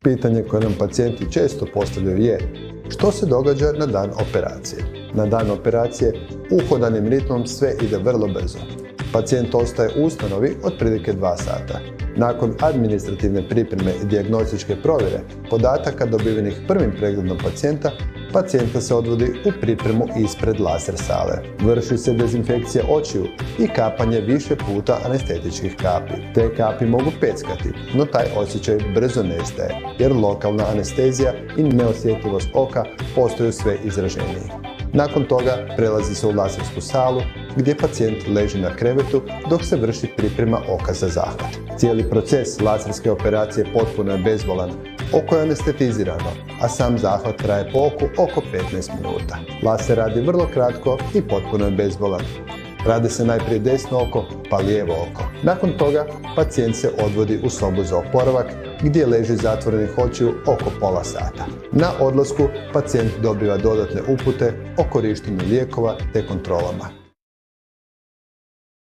Pitanje koje nam pacijenti često postavljaju je: što se događa na dan operacije? Na dan operacije uhodanim ritmom sve ide vrlo brzo. Pacijent ostaje u ustanovi otprilike 2 sata. Nakon administrativne pripreme i dijagnostičke provjere podataka dobivenih prvim pregledom pacijenta se odvodi u pripremu ispred laser sale. Vrši se dezinfekcija očiju i kapanje više puta anestetičkih kapi. Te kapi mogu peckati, no taj osjećaj brzo nestaje, jer lokalna anestezija i neosjetljivost oka postaju sve izraženiji. Nakon toga prelazi se u lasersku salu, gdje pacijent leži na krevetu dok se vrši priprema oka za zahvat. Cijeli proces laserske operacije potpuno je bezbolan, oko je anestetizirano, a sam zahvat traje po oku oko 15 minuta. Laser radi vrlo kratko i potpuno je bezbolan. Radi se najprije desno oko, pa lijevo oko. Nakon toga pacijent se odvodi u sobu za oporavak, gdje leži zatvorenih očiju oko pola sata. Na odlasku pacijent dobiva dodatne upute o korištenju lijekova te kontrolama.